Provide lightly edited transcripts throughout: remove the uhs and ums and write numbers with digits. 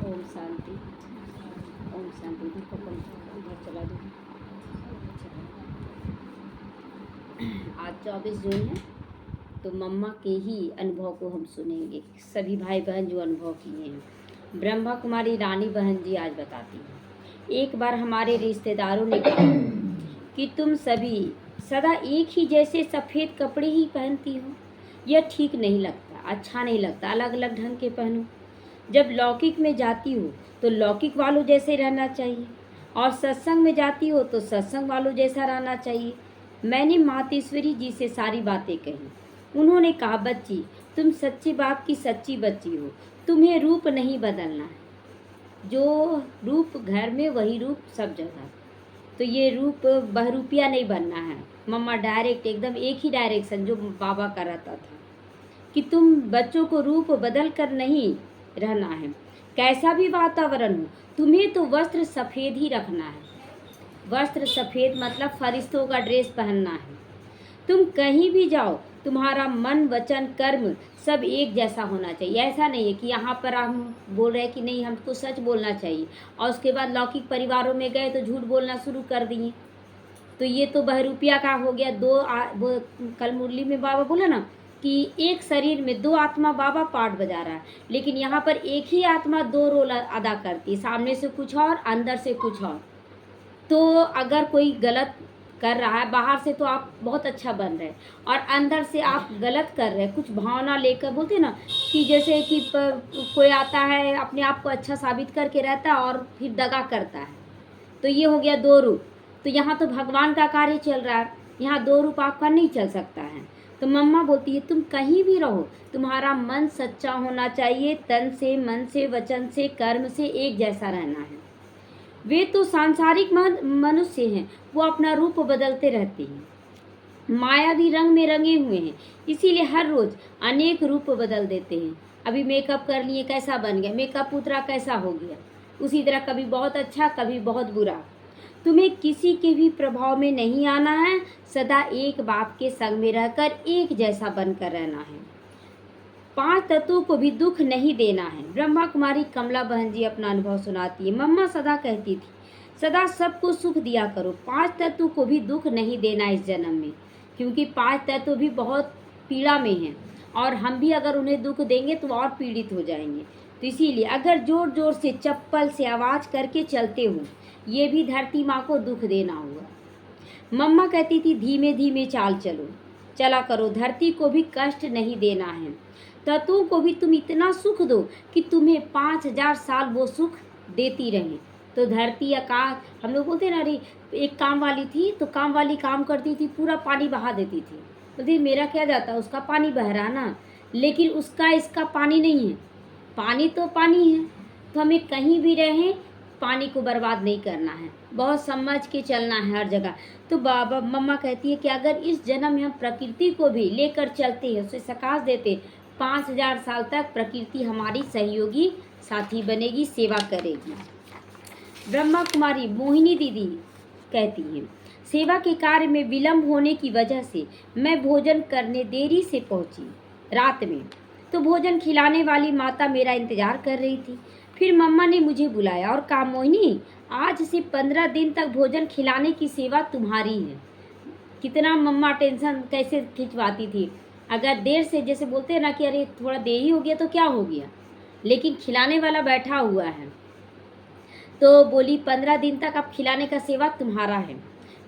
ओम शांति। ओम शांति। इधर चला दो। आज 24 जून है, तो मम्मा के ही अनुभव को हम सुनेंगे। सभी भाई बहन जो अनुभव किए हैं। ब्रह्मा कुमारी रानी बहन जी आज बताती हैं, एक बार हमारे रिश्तेदारों ने कहा कि तुम सभी सदा एक ही जैसे सफ़ेद कपड़े ही पहनती हो। यह ठीक नहीं लगता, अच्छा नहीं लगता, अलग अलग ढंग के पहनो। जब लौकिक में जाती हो तो लौकिक वालों जैसे रहना चाहिए, और सत्संग में जाती हो तो सत्संग वालों जैसा रहना चाहिए। मैंने मातेश्वरी जी से सारी बातें कही। उन्होंने कहा, बच्ची तुम सच्ची बात की सच्ची बच्ची हो, तुम्हें रूप नहीं बदलना है। जो रूप घर में वही रूप सब जगह। तो ये रूप बहरूपिया नहीं बनना है। मम्मा डायरेक्ट एकदम एक ही डायरेक्शन जो बाबा का रहता था कि तुम बच्चों को रूप बदल कर नहीं रहना है। कैसा भी वातावरण हो, तुम्हें तो वस्त्र सफ़ेद ही रखना है। वस्त्र सफ़ेद मतलब फरिश्तों का ड्रेस पहनना है। तुम कहीं भी जाओ, तुम्हारा मन वचन कर्म सब एक जैसा होना चाहिए। ऐसा नहीं है कि यहाँ पर हम बोल रहे हैं कि नहीं हमको सच बोलना चाहिए, और उसके बाद लौकिक परिवारों में गए तो झूठ बोलना शुरू कर दिए। तो ये तो बहरूपिया का हो गया। वो कल मुरली में बाबा बोला ना कि एक शरीर में दो आत्मा बाबा पार्ट बजा रहा है, लेकिन यहाँ पर एक ही आत्मा दो रोल अदा करती है, सामने से कुछ और, अंदर से कुछ और। तो अगर कोई गलत कर रहा है, बाहर से तो आप बहुत अच्छा बन रहे हैं और अंदर से आप गलत कर रहे हैं, कुछ भावना लेकर। बोलते ना कि जैसे कि कोई आता है अपने आप को अच्छा साबित करके रहता है और फिर दगा करता है। तो ये हो गया दो रूप। तो यहाँ तो भगवान का कार्य चल रहा है, यहाँ दो रूप आपका नहीं चल सकता है। तो मम्मा बोलती है तुम कहीं भी रहो, तुम्हारा मन सच्चा होना चाहिए, तन से, मन से, वचन से, कर्म से एक जैसा रहना है। वे तो सांसारिक मनुष्य हैं, वो अपना रूप बदलते रहते हैं, मायावी रंग में रंगे हुए हैं, इसीलिए हर रोज अनेक रूप बदल देते हैं। अभी मेकअप कर लिए, कैसा बन गया, मेकअप उतरा कैसा हो गया। उसी तरह कभी बहुत अच्छा, कभी बहुत बुरा। तुम्हें किसी के भी प्रभाव में नहीं आना है, सदा एक बाप के संग में रहकर एक जैसा बनकर रहना है। 5 तत्वों को भी दुख नहीं देना है। ब्रह्मा कुमारी कमला बहन जी अपना अनुभव सुनाती है। मम्मा सदा कहती थी, सदा सबको सुख दिया करो, 5 तत्व को भी दुख नहीं देना इस जन्म में, क्योंकि 5 तत्व भी बहुत पीड़ा में हैं, और हम भी अगर उन्हें दुख देंगे तो और पीड़ित हो जाएंगे। तो इसीलिए अगर जोर जोर से चप्पल से आवाज़ करके चलते हो, ये भी धरती माँ को दुख देना होगा। मम्मा कहती थी, धीमे धीमे चाल चलो, चला करो, धरती को भी कष्ट नहीं देना है। तत्वों को भी तुम इतना सुख दो कि तुम्हें 5000 साल वो सुख देती रहे। तो धरती आकाश, हम लोग बोलते ना, अरे एक काम वाली थी तो काम वाली काम करती थी, पूरा पानी बहा देती थी। बोलती मेरा क्या जाता, उसका पानी बह रहा ना, लेकिन उसका इसका पानी नहीं है। पानी तो पानी है। तो हमें कहीं भी रहें, पानी को बर्बाद नहीं करना है, बहुत समझ के चलना है हर जगह। तो बाबा मम्मा कहती है कि अगर इस जन्म में हम प्रकृति को भी लेकर चलते हैं, उसे सकाश देते, 5000 साल तक प्रकृति हमारी सहयोगी साथी बनेगी, सेवा करेगी। ब्रह्मा कुमारी मोहिनी दीदी कहती हैं, सेवा के कार्य में विलंब होने की वजह से मैं भोजन करने देरी से पहुंची रात में। तो भोजन खिलाने वाली माता मेरा इंतजार कर रही थी। फिर मम्मा ने मुझे बुलाया और कहा, मोहिनी आज से 15 दिन तक भोजन खिलाने की सेवा तुम्हारी है। कितना मम्मा टेंशन कैसे खिंचवाती थी। अगर देर से, जैसे बोलते हैं ना कि अरे थोड़ा देरी हो गया तो क्या हो गया, लेकिन खिलाने वाला बैठा हुआ है। तो बोली 15 दिन तक अब खिलाने का सेवा तुम्हारा है।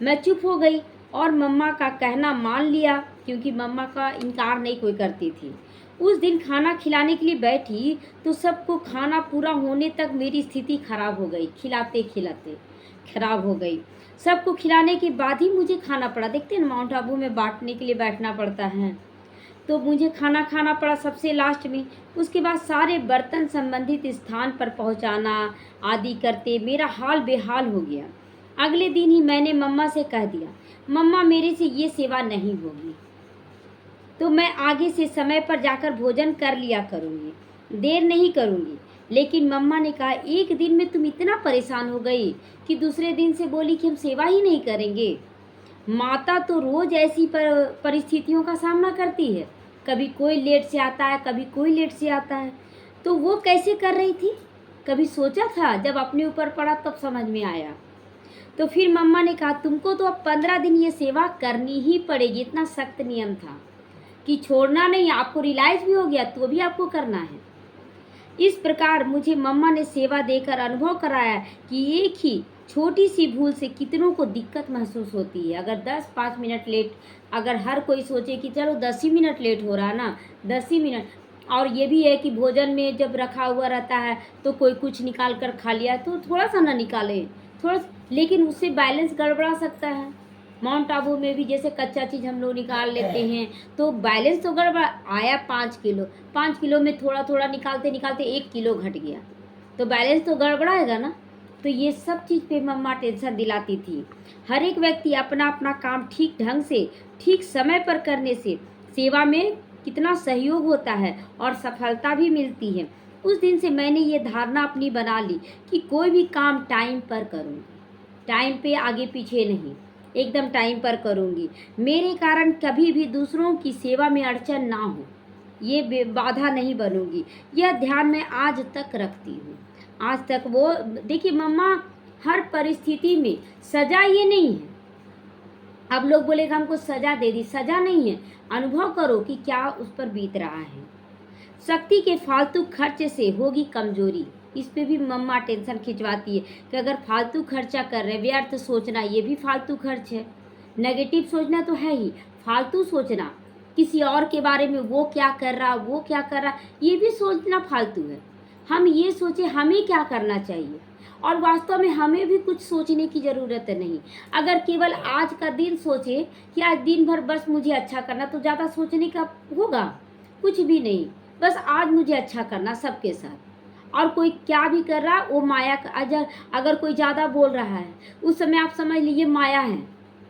मैं चुप हो गई और मम्मा का कहना मान लिया, क्योंकि मम्मा का इनकार नहीं कोई करती थी। उस दिन खाना खिलाने के लिए बैठी तो सबको खाना पूरा होने तक मेरी स्थिति खराब हो गई, खिलाते खिलाते खराब हो गई। सबको खिलाने के बाद ही मुझे खाना पड़ा। देखते हैं ना, माउंट आबू में बांटने के लिए बैठना पड़ता है, तो मुझे खाना पड़ा सबसे लास्ट में। उसके बाद सारे बर्तन संबंधित स्थान पर पहुंचाना आदि करते मेरा हाल बेहाल हो गया। अगले दिन ही मैंने मम्मा से कह दिया, मम्मा मेरे से ये सेवा नहीं होगी, तो मैं आगे से समय पर जाकर भोजन कर लिया करूँगी, देर नहीं करूँगी। लेकिन मम्मा ने कहा, एक दिन में तुम इतना परेशान हो गई कि दूसरे दिन से बोली कि हम सेवा ही नहीं करेंगे। माता तो रोज ऐसी परिस्थितियों का सामना करती है, कभी कोई लेट से आता है, कभी कोई लेट से आता है। तो वो कैसे कर रही थी, कभी सोचा था? जब अपने ऊपर पड़ा तब समझ में आया। तो फिर मम्मा ने कहा तुमको तो अब 15 दिन ये सेवा करनी ही पड़ेगी। इतना सख्त नियम था कि छोड़ना नहीं। आपको रियलाइज भी हो गया तो भी आपको करना है। इस प्रकार मुझे मम्मा ने सेवा देकर अनुभव कराया कि एक ही छोटी सी भूल से कितनों को दिक्कत महसूस होती है। अगर 10-5 मिनट लेट, अगर हर कोई सोचे कि चलो 10 ही मिनट लेट हो रहा ना, 10 ही मिनट। और ये भी है कि भोजन में जब रखा हुआ रहता है तो कोई कुछ निकाल कर खा लिया तो थोड़ा सा ना निकाले, थोड़ा, लेकिन उससे बैलेंस गड़बड़ा सकता है। माउंट आबू में भी जैसे कच्चा चीज़ हम लोग निकाल लेते हैं तो बैलेंस तो गड़बड़ा आया। 5 किलो में थोड़ा थोड़ा निकालते निकालते 1 किलो घट गया तो बैलेंस तो गड़बड़ाएगा ना। तो ये सब चीज़ पे मम्मा टेंशन दिलाती थी। हर एक व्यक्ति अपना अपना काम ठीक ढंग से ठीक समय पर करने से सेवा में कितना सहयोग होता है और सफलता भी मिलती है। उस दिन से मैंने ये धारणा अपनी बना ली कि कोई भी काम टाइम पर करूँगी, टाइम पे आगे पीछे नहीं, एकदम टाइम पर करूँगी। मेरे कारण कभी भी दूसरों की सेवा में अड़चन ना हो, ये बाधा नहीं बनूंगी। यह ध्यान मैं आज तक रखती हूँ। आज तक वो देखिए मम्मा हर परिस्थिति में, सजा ये नहीं है। अब लोग बोलेगा हमको सजा दे दी, सजा नहीं है। अनुभव करो कि क्या उस पर बीत रहा है। शक्ति के फालतू खर्च से होगी कमजोरी। इस पे भी मम्मा टेंशन खिंचवाती है कि अगर फालतू खर्चा कर रहे, व्यर्थ सोचना ये भी फालतू खर्च है। नेगेटिव सोचना तो है ही, फालतू सोचना किसी और के बारे में, वो क्या कर रहा, वो क्या कर रहा, ये भी सोचना फालतू है। हम ये सोचे हमें क्या करना चाहिए और वास्तव में हमें भी कुछ सोचने की ज़रूरत नहीं। अगर केवल आज का दिन सोचे कि आज दिन भर बस मुझे अच्छा करना, तो ज़्यादा सोचने का होगा कुछ भी नहीं। बस आज मुझे अच्छा करना सबके साथ, और कोई क्या भी कर रहा वो माया का। अगर कोई ज़्यादा बोल रहा है उस समय आप समझ लीजिए माया है।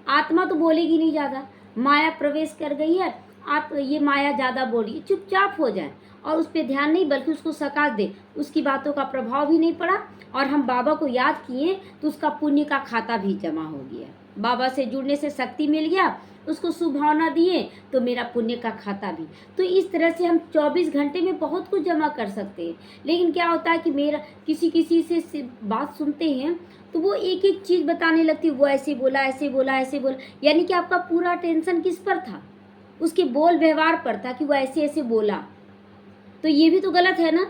आत्मा तो बोलेगी नहीं ज़्यादा, माया प्रवेश कर गई है। आप ये माया ज़्यादा बोलिए, चुपचाप हो जाए और उस पर ध्यान नहीं बल्कि उसको सकाश दे। उसकी बातों का प्रभाव भी नहीं पड़ा और हम बाबा को याद किए तो उसका पुण्य का खाता भी जमा हो गया। बाबा से जुड़ने से शक्ति मिल गया, उसको शुभभावना दिए तो मेरा पुण्य का खाता भी। तो इस तरह से हम 24 घंटे में बहुत कुछ जमा कर सकते हैं। लेकिन क्या होता है कि मेरा किसी से बात सुनते हैं तो वो एक एक चीज़ बताने लगती, वो ऐसे बोला, ऐसे बोला, ऐसे बोला, यानी कि आपका पूरा टेंशन किस पर था? उसके बोल व्यवहार पर था कि वो ऐसे ऐसे बोला। तो ये भी तो गलत है ना।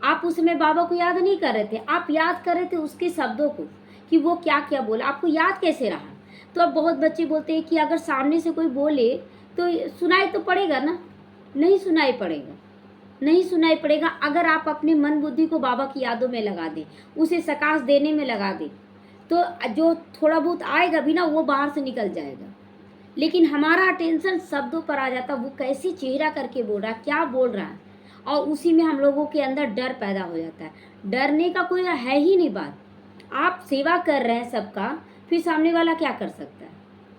आप उस समय बाबा को याद नहीं कर रहे थे, आप याद कर रहे थे उसके शब्दों को कि वो क्या क्या बोला, आपको याद कैसे रहा। तो अब बहुत बच्चे बोलते हैं कि अगर सामने से कोई बोले तो सुनाई तो पड़ेगा ना, नहीं सुनाई पड़ेगा, नहीं सुनाई पड़ेगा। अगर आप अपने मन बुद्धि को बाबा की यादों में लगा दें, उसे सकाश देने में लगा दें, तो जो थोड़ा बहुत आएगा भी ना वो बाहर से निकल जाएगा। लेकिन हमारा अटेंशन शब्दों पर आ जाता, वो कैसे चेहरा करके बोल रहा है, क्या बोल रहा है, और उसी में हम लोगों के अंदर डर पैदा हो जाता है। डरने का कोई है ही नहीं बात। आप सेवा कर रहे हैं सबका, फिर सामने वाला क्या कर सकता है।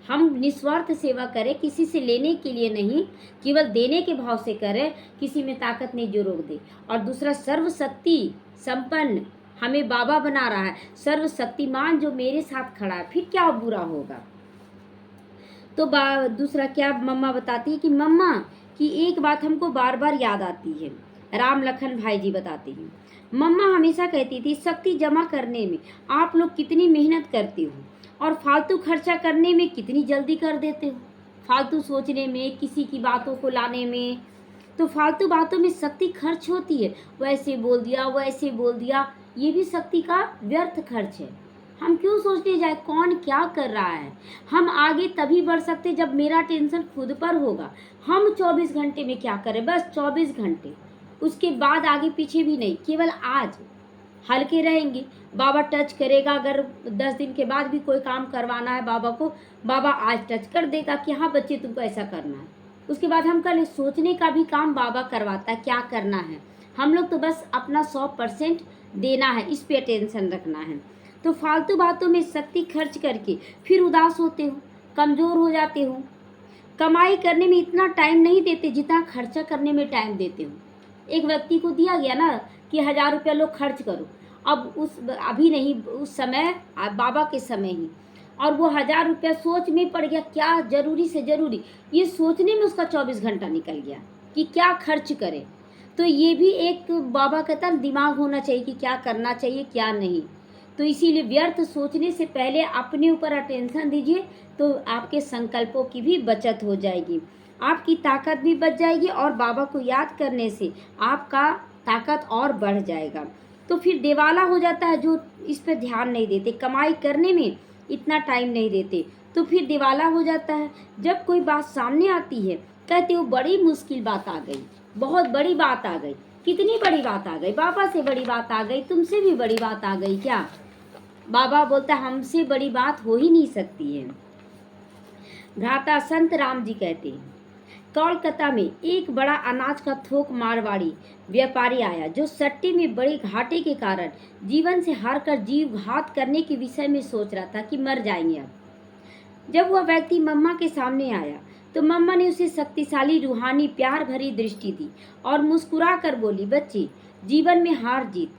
हम निस्वार्थ सेवा करें, किसी से लेने के लिए नहीं, केवल देने के भाव से करें। किसी में ताकत नहीं जो रोक दे। और दूसरा, सर्वशक्ति संपन्न हमें बाबा बना रहा है, सर्वशक्तिमान जो मेरे साथ खड़ा है, फिर क्या बुरा होगा। तो दूसरा क्या मम्मा बताती है कि मम्मा की एक बात हमको बार बार याद आती है। राम लखन भाई जी बताती हैं, मम्मा हमेशा कहती थी शक्ति जमा करने में आप लोग कितनी मेहनत करते हो और फालतू खर्चा करने में कितनी जल्दी कर देते हो। फालतू सोचने में, किसी की बातों को लाने में, तो फालतू बातों में शक्ति खर्च होती है। वैसे बोल दिया, वैसे बोल दिया, ये भी शक्ति का व्यर्थ खर्च है। हम क्यों सोचने जाए कौन क्या कर रहा है। हम आगे तभी बढ़ सकते जब मेरा टेंशन खुद पर होगा। हम 24 घंटे में क्या करें, बस 24 घंटे, उसके बाद आगे पीछे भी नहीं, केवल आज हल्के रहेंगे। बाबा टच करेगा, अगर 10 दिन के बाद भी कोई काम करवाना है बाबा को, बाबा आज टच कर देगा कि हाँ बच्चे तुमको ऐसा करना है। उसके बाद हम कल सोचने का भी काम बाबा करवाता है, क्या करना है। हम लोग तो बस अपना 100% देना है, इस पे टेंशन रखना है। तो फालतू बातों में शक्ति खर्च करके फिर उदास होते हो, कमज़ोर हो जाते हो। कमाई करने में इतना टाइम नहीं देते जितना खर्चा करने में टाइम देते हो। एक व्यक्ति को दिया गया ना कि 1000 रुपया लोग खर्च करो, अब अभी नहीं, उस समय बाबा के समय ही, और वो 1000 रुपया सोच में पड़ गया, क्या ज़रूरी से ज़रूरी, ये सोचने में उसका 24 घंटा निकल गया कि क्या खर्च करे। तो ये भी एक बाबा कहता दिमाग होना चाहिए कि क्या करना चाहिए क्या नहीं। तो इसीलिए व्यर्थ सोचने से पहले अपने ऊपर अटेंशन दीजिए, तो आपके संकल्पों की भी बचत हो जाएगी, आपकी ताकत भी बच जाएगी और बाबा को याद करने से आपका ताकत और बढ़ जाएगा। तो फिर दिवाला हो जाता है जो इस पर ध्यान नहीं देते, कमाई करने में इतना टाइम नहीं देते, तो फिर दिवाला हो जाता है। जब कोई बात सामने आती है कहते वो बड़ी मुश्किल बात आ गई, बहुत बड़ी बात आ गई। कितनी बड़ी बात आ गई? बाबा से बड़ी बात आ गई, तुमसे भी बड़ी बात आ गई क्या? बाबा बोलता हमसे बड़ी बात हो ही नहीं सकती है। भ्राता संत राम जी कहते हैं कोलकाता में एक बड़ा अनाज का थोक मारवाड़ी व्यापारी आया जो सट्टे में बड़े घाटे के कारण जीवन से हारकर जीव घात करने के विषय में सोच रहा था कि मर जाएंगे अब। जब वह व्यक्ति मम्मा के सामने आया तो मम्मा ने उसे शक्तिशाली रूहानी प्यार भरी दृष्टि दी और मुस्कुरा कर बोली, बच्चे, जीवन में हार जीत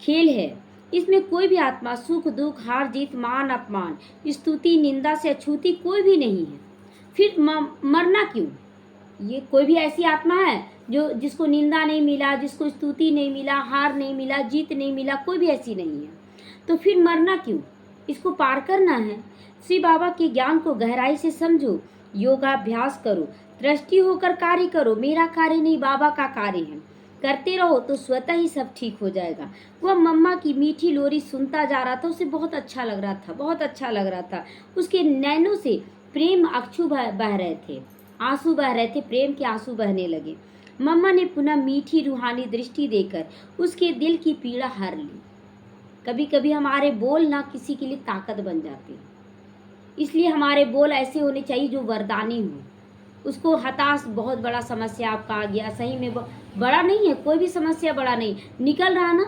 खेल है, इसमें कोई भी आत्मा सुख दुख हार जीत मान अपमान स्तुति निंदा से अछूती कोई भी नहीं है। फिर मरना क्यों? ये कोई भी ऐसी आत्मा है जो जिसको निंदा नहीं मिला, जिसको स्तुति नहीं मिला, हार नहीं मिला, जीत नहीं मिला, कोई भी ऐसी नहीं है। तो फिर मरना क्यों? इसको पार करना है। श्री बाबा के ज्ञान को गहराई से समझो, योगाभ्यास करो, दृष्टि होकर कार्य करो। मेरा कार्य नहीं, बाबा का कार्य है। करते रहो तो स्वतः ही सब ठीक हो जाएगा। वह मम्मा की मीठी लोरी सुनता जा रहा था, उसे बहुत अच्छा लग रहा था, बहुत अच्छा लग रहा था। उसके नैनों से प्रेम अक्षु बह रहे थे, आंसू बह रहे थे, प्रेम के आंसू बहने लगे। मम्मा ने पुनः मीठी रूहानी दृष्टि देकर उसके दिल की पीड़ा हर ली। कभी कभी हमारे बोल ना किसी के लिए ताकत बन जाते हैं, इसलिए हमारे बोल ऐसे होने चाहिए जो वरदानी हो। उसको हताश, बहुत बड़ा समस्या आपका आ गया, सही में बड़ा नहीं है, कोई भी समस्या बड़ा नहीं, निकल रहा ना।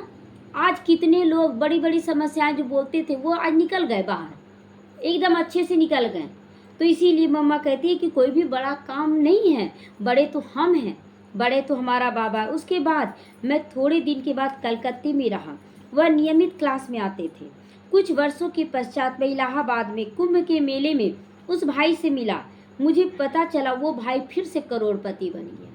आज कितने लोग बड़ी बड़ी समस्याएं जो बोलते थे वो आज निकल गए बाहर, एकदम अच्छे से निकल गए। तो इसीलिए मम्मा कहती है कि कोई भी बड़ा काम नहीं है, बड़े तो हम हैं, बड़े तो हमारा बाबा। उसके बाद मैं थोड़े दिन के बाद कलकत्ते में रहा। वह नियमित क्लास में आते थे। कुछ वर्षों के पश्चात मैं इलाहाबाद में कुंभ के मेले में उस भाई से मिला। मुझे पता चला वो भाई फिर से करोड़पति बन गया,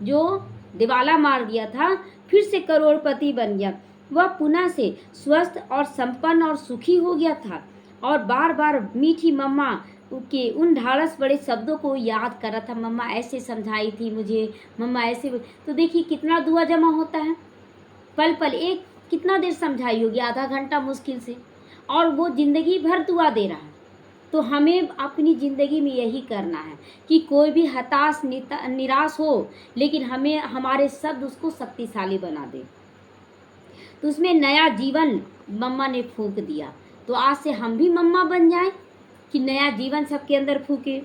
जो दिवाला मार दिया था फिर से करोड़पति बन गया। वह पुनः से स्वस्थ और संपन्न और सुखी हो गया था और बार बार मीठी मम्मा के उन ढाढ़स बड़े शब्दों को याद कर रहा था। मम्मा ऐसे समझाई थी मुझे, मम्मा ऐसे। तो देखिए कितना दुआ जमा होता है, पल पल एक कितना देर समझाई होगी, आधा घंटा मुश्किल से, और वो जिंदगी भर दुआ दे रहा है। तो हमें अपनी ज़िंदगी में यही करना है कि कोई भी हताश निराश हो, लेकिन हमें हमारे शब्द उसको शक्तिशाली बना दे। तो उसमें नया जीवन मम्मा ने फूंक दिया। तो आज से हम भी मम्मा बन जाएं कि नया जीवन सबके अंदर फूके।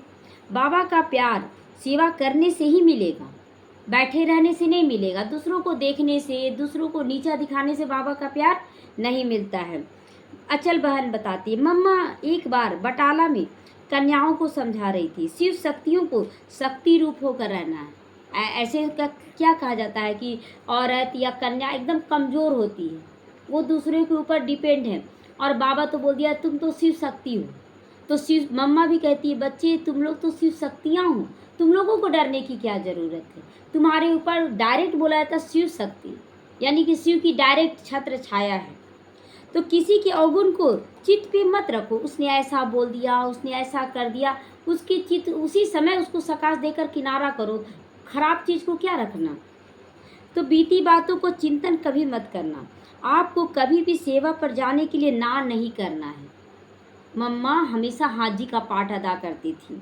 बाबा का प्यार सेवा करने से ही मिलेगा, बैठे रहने से नहीं मिलेगा, दूसरों को देखने से, दूसरों को नीचा दिखाने से बाबा का प्यार नहीं मिलता है। अचल बहन बताती है, मम्मा एक बार बटाला में कन्याओं को समझा रही थी, शिव शक्तियों को शक्ति रूप होकर रहना है। ऐसे क्या कहा जाता है कि औरत या कन्या एकदम कमज़ोर होती है, वो दूसरे के ऊपर डिपेंड है, और बाबा तो बोल दिया तुम तो शिव शक्ति हो। तो शिव मम्मा भी कहती है, बच्चे तुम लोग तो शिव शक्तियाँ हो, तुम लोगों को डरने की क्या ज़रूरत है। तुम्हारे ऊपर डायरेक्ट बोला जाता शिव शक्ति, यानी कि शिव की डायरेक्ट छत्र छाया है। तो किसी के अवगुण को चित्त पे मत रखो, उसने ऐसा बोल दिया, उसने ऐसा कर दिया, उसके चित्त उसी समय उसको सकाश देकर किनारा करो, खराब चीज़ को क्या रखना। तो बीती बातों को चिंतन कभी मत करना, आपको कभी भी सेवा पर जाने के लिए ना नहीं करना है। मम्मा हमेशा हाजी का पाठ अदा करती थी।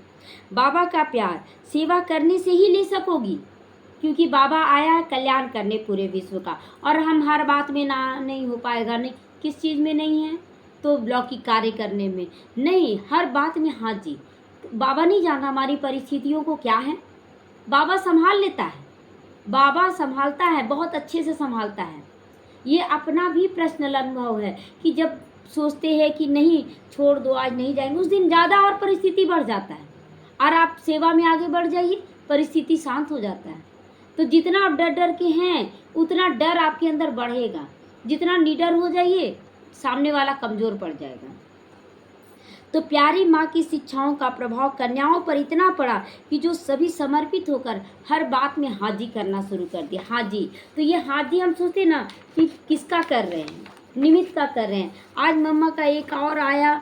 बाबा का प्यार सेवा करने से ही ले सकोगी, क्योंकि बाबा आया है कल्याण करने पूरे विश्व का, और हम हर बात में ना नहीं हो पाएगा, नहीं किस चीज़ में नहीं है, तो लौकिक कार्य करने में नहीं, हर बात में हाजी। बाबा नहीं जाना हमारी परिस्थितियों को क्या है, बाबा संभाल लेता है, बाबा संभालता है, बहुत अच्छे से संभालता है। ये अपना भी पर्सनल अनुभव है कि जब सोचते हैं कि नहीं छोड़ दो आज नहीं जाएंगे, उस दिन ज़्यादा और परिस्थिति बढ़ जाता है, और आप सेवा में आगे बढ़ जाइए, परिस्थिति शांत हो जाता है। तो जितना आप डर डर के हैं उतना डर आपके अंदर बढ़ेगा, जितना निडर हो जाइए सामने वाला कमज़ोर पड़ जाएगा। तो प्यारी माँ की शिक्षाओं का प्रभाव कन्याओं पर इतना पड़ा कि जो सभी समर्पित होकर हर बात में हाजी करना शुरू कर दिया। हाजी, तो ये हाजी हम सोचते ना कि किसका कर रहे हैं, निमित्त का कर रहे हैं। आज मम्मा का एक और आया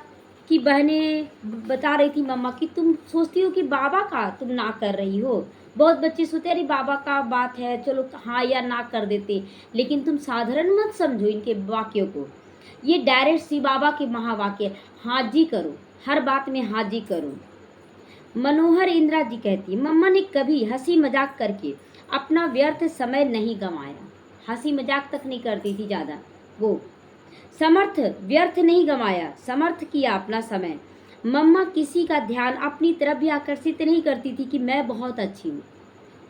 कि बहनें बता रही थी मम्मा कि तुम सोचती हो कि बाबा का तुम ना कर रही हो। बहुत बच्चे सोचते अरे बाबा का बात है चलो हाँ या ना कर देते, लेकिन तुम साधारण मत समझो इनके वाक्यों को। ये डायरेक्ट शिव बाबा के महावाक्य, हाजी करो, हर बात में हाजी करो। मनोहर इंदिरा जी कहती मम्मा ने कभी हंसी मजाक करके अपना व्यर्थ समय नहीं गंवाया। हंसी मजाक तक नहीं करती थी ज़्यादा, वो समर्थ व्यर्थ नहीं गंवाया, समर्थ किया अपना समय। मम्मा किसी का ध्यान अपनी तरफ भी आकर्षित नहीं करती थी कि मैं बहुत अच्छी हूँ।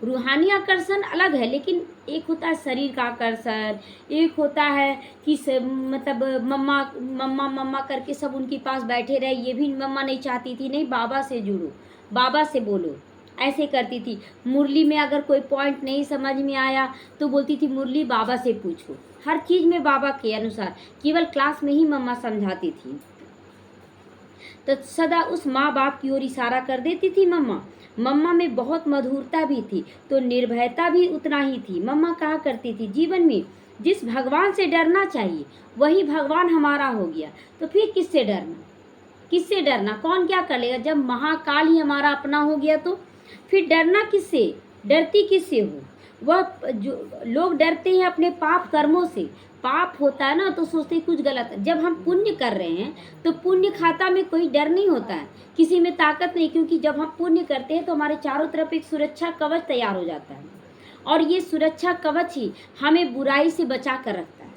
रूहानी आकर्षण अलग है, लेकिन एक होता है शरीर का आकर्षण, एक होता है कि मतलब मम्मा मम्मा मम्मा करके सब उनके पास बैठे रहे। ये भी मम्मा नहीं चाहती थी, नहीं बाबा से जुड़ो, बाबा से बोलो, ऐसे करती थी। मुरली में अगर कोई पॉइंट नहीं समझ में आया तो बोलती थी मुरली बाबा से पूछो। हर चीज़ में बाबा के अनुसार, केवल क्लास में ही मम्मा समझाती थी। तो सदा उस माँ बाप की ओर इशारा कर देती थी मम्मा। मम्मा में बहुत मधुरता भी थी तो निर्भयता भी उतना ही थी। मम्मा कहा करती थी जीवन में जिस भगवान से डरना चाहिए वही भगवान हमारा हो गया, तो फिर किससे डरना, किससे डरना, कौन क्या कर लेगा। जब महाकाल ही हमारा अपना हो गया तो फिर डरना किससे, डरती किससे हो। वह जो लोग डरते हैं अपने पाप कर्मों से। पाप होता है ना तो सोचते कुछ गलत है। जब हम पुण्य कर रहे हैं तो पुण्य खाता में कोई डर नहीं होता है, किसी में ताकत नहीं, क्योंकि जब हम पुण्य करते हैं तो हमारे चारों तरफ एक सुरक्षा कवच तैयार हो जाता है और ये सुरक्षा कवच ही हमें बुराई से बचा कर रखता है।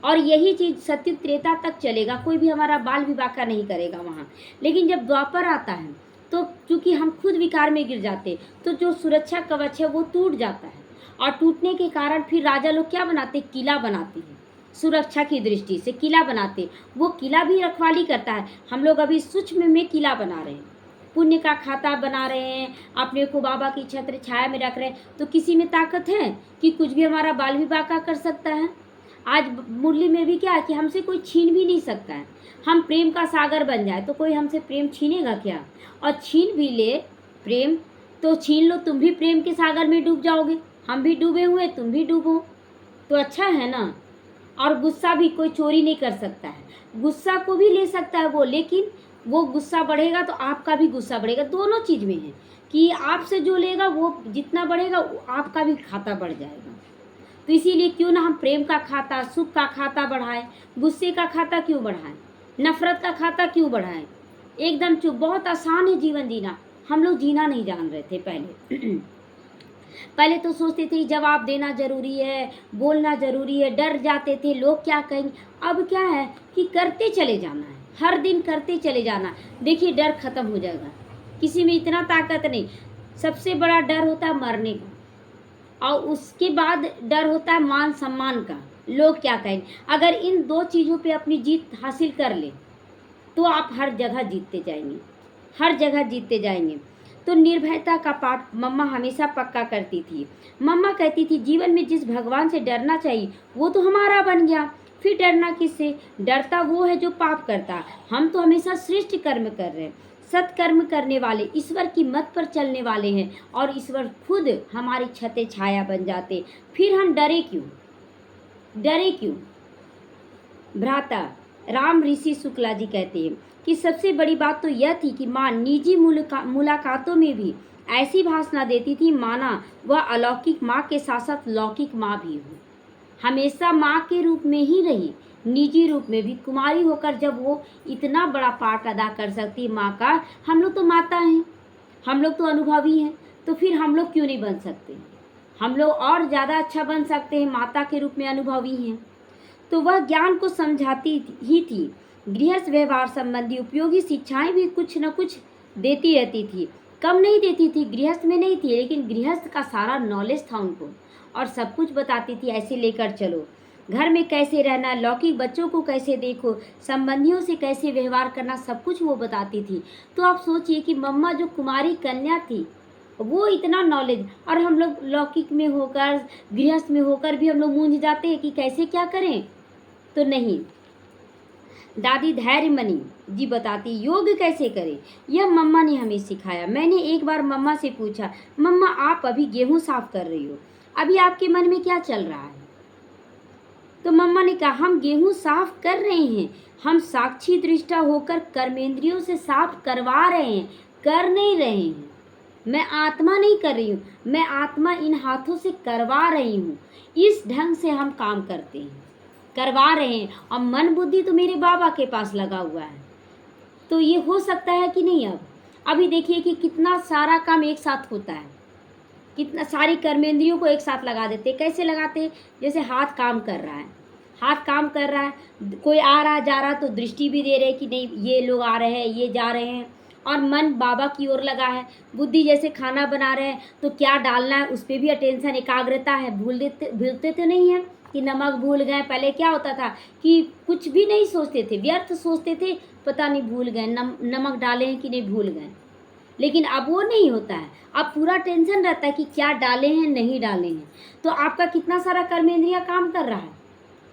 और यही चीज़ सत्य त्रेता तक चलेगा, कोई भी हमारा बाल विवाह नहीं करेगा वहाँ। लेकिन जब द्वापर आता है तो क्योंकि हम खुद विकार में गिर जाते तो जो सुरक्षा कवच है वो टूट जाता है, और टूटने के कारण फिर राजा लोग क्या बनाते, किला बनाते हैं। सुरक्षा की दृष्टि से किला बनाते, वो किला भी रखवाली करता है। हम लोग अभी सूक्ष्म में किला बना रहे हैं, पुण्य का खाता बना रहे हैं, अपने को बाबा की छत्र छाया में रख रहे हैं। तो किसी में ताकत है कि कुछ भी हमारा बाल विवाह कर सकता है। आज मुरली में भी क्या है कि हमसे कोई छीन भी नहीं सकता है। हम प्रेम का सागर बन जाए तो कोई हमसे प्रेम छीनेगा क्या, और छीन भी ले प्रेम तो छीन लो, तुम भी प्रेम के सागर में डूब जाओगे। हम भी डूबे हुए, तुम भी डूबो तो अच्छा है ना। और गुस्सा भी कोई चोरी नहीं कर सकता है, गुस्सा को भी ले सकता है वो, लेकिन वो गुस्सा बढ़ेगा तो आपका भी गुस्सा बढ़ेगा। दोनों चीज़ में है कि आपसे जो लेगा वो जितना बढ़ेगा आपका भी खाता बढ़ जाएगा। तो इसीलिए क्यों ना हम प्रेम का खाता, सुख का खाता बढ़ाएं, गुस्से का खाता क्यों बढ़ाएं, नफरत का खाता क्यों बढ़ाएं। एकदम चुप, बहुत आसान है जीवन जीना। हम लोग जीना नहीं जान रहे थे पहले। पहले तो सोचते थे जवाब देना जरूरी है, बोलना जरूरी है, डर जाते थे लोग क्या कहेंगे। अब क्या है कि करते चले जाना है, हर दिन करते चले जाना। देखिए डर खत्म हो जाएगा, किसी में इतना ताकत नहीं। सबसे बड़ा डर होता है मरने का, और उसके बाद डर होता है मान सम्मान का, लोग क्या कहेंगे। अगर इन दो चीज़ों पे अपनी जीत हासिल कर ले तो आप हर जगह जीतते जाएंगे, हर जगह जीतते जाएंगे। तो निर्भयता का पाठ मम्मा हमेशा पक्का करती थी। मम्मा कहती थी जीवन में जिस भगवान से डरना चाहिए वो तो हमारा बन गया, फिर डरना किससे। डरता वो है जो पाप करता। हम तो हमेशा श्रेष्ठ कर्म कर रहे हैं, सत्कर्म करने वाले, ईश्वर की मत पर चलने वाले हैं, और ईश्वर खुद हमारी छते छाया बन जाते। फिर हम डरे क्यों, डरे क्यों। भ्राता राम ऋषि शुक्ला जी कहते हैं कि सबसे बड़ी बात तो यह थी कि माँ निजी मुलाकातों में भी ऐसी भाषण देती थी माना वह अलौकिक माँ के साथ साथ लौकिक माँ भी हो। हमेशा माँ के रूप में ही रही, निजी रूप में भी। कुमारी होकर जब वो इतना बड़ा पार्ट अदा कर सकती माँ का, हम लोग तो माता हैं, हम लोग तो अनुभवी हैं, तो फिर हम लोग क्यों नहीं बन सकते। हम लोग और ज़्यादा अच्छा बन सकते हैं, माता के रूप में अनुभवी हैं। तो वह ज्ञान को समझाती ही थी। गृहस्थ व्यवहार संबंधी उपयोगी शिक्षाएं भी कुछ न कुछ देती रहती थी, कम नहीं देती थी। गृहस्थ में नहीं थी, लेकिन गृहस्थ का सारा नॉलेज था उनको, और सब कुछ बताती थी। ऐसे लेकर चलो, घर में कैसे रहना, लौकिक बच्चों को कैसे देखो, संबंधियों से कैसे व्यवहार करना, सब कुछ वो बताती थी। तो आप सोचिए कि मम्मा जो कुमारी कन्या थी वो इतना नॉलेज, और हम लोग लौकिक में होकर, गृहस्थ में होकर भी हम लोग मूंझ जाते हैं कि कैसे क्या करें। तो नहीं, दादी धैर्यमणि जी बताती, योग कैसे करें? यह मम्मा ने हमें सिखाया। मैंने एक बार मम्मा से पूछा, मम्मा आप अभी गेहूं साफ कर रही हो, अभी आपके मन में क्या चल रहा है? तो मम्मा ने कहा, हम गेहूं साफ कर रहे हैं, हम साक्षी दृष्टा होकर कर्मेंद्रियों से साफ करवा रहे हैं, कर नहीं रहे हैं। मैं आत्मा नहीं कर रही हूँ, मैं आत्मा इन हाथों से करवा रही हूँ। इस ढंग से हम काम करते हैं, करवा रहे हैं। और मन बुद्धि तो मेरे बाबा के पास लगा हुआ है। तो ये हो सकता है कि नहीं? अब अभी देखिए कि कितना सारा काम एक साथ होता है, कितना सारी कर्मेंद्रियों को एक साथ लगा देते। कैसे लगाते? जैसे हाथ काम कर रहा है, हाथ काम कर रहा है, कोई आ रहा जा रहा तो दृष्टि भी दे रहे कि नहीं ये लोग आ रहे हैं, ये जा रहे हैं। और मन बाबा की ओर लगा है। बुद्धि जैसे खाना बना रहे हैं तो क्या डालना है उस पर भी अटेंशन, एकाग्रता है। भूलते तो नहीं है कि नमक भूल गए। पहले क्या होता था कि कुछ भी नहीं सोचते थे, व्यर्थ सोचते थे, पता नहीं भूल गए, नमक डाले हैं कि नहीं भूल गए। लेकिन अब वो नहीं होता है, अब पूरा टेंशन रहता है कि क्या डाले हैं नहीं डाले हैं। तो आपका कितना सारा कर्मेंद्रियां काम कर रहा है,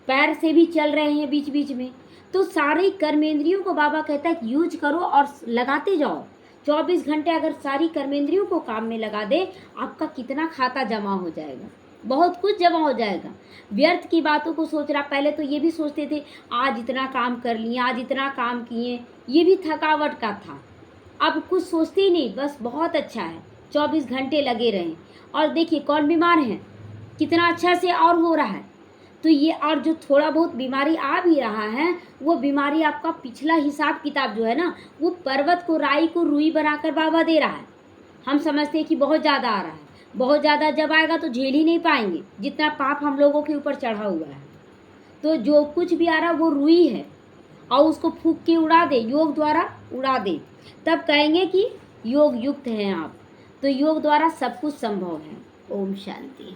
पैर से भी चल रहे हैं बीच बीच में। तो सारे कर्मेंद्रियों को बाबा कहता है कि यूज करो और लगाते जाओ। 24 घंटे अगर सारी कर्मेंद्रियों को काम में लगा दे, आपका कितना खाता जमा हो जाएगा, बहुत कुछ जमा हो जाएगा। व्यर्थ की बातों को सोच रहा, पहले तो ये भी सोचते थे आज इतना काम कर लिए, आज इतना काम किए, ये भी थकावट का था। अब कुछ सोचते ही नहीं, बस बहुत अच्छा है, 24 घंटे लगे रहें। और देखिए कौन बीमार है, कितना अच्छा से और हो रहा है। तो ये और जो थोड़ा बहुत बीमारी आ भी रहा है, वो बीमारी आपका पिछला हिसाब किताब जो है ना, वो पर्वत को राई को रुई बनाकर बाबा दे रहा है। हम समझते हैं कि बहुत ज़्यादा आ रहा है, बहुत ज़्यादा जब आएगा तो झेल ही नहीं पाएंगे जितना पाप हम लोगों के ऊपर चढ़ा हुआ है। तो जो कुछ भी आ रहा है वो रुई है, और उसको फूंक के उड़ा दे, योग द्वारा उड़ा दे, तब कहेंगे कि योग युक्त हैं आप। तो योग द्वारा सब कुछ संभव है। ओम शांति।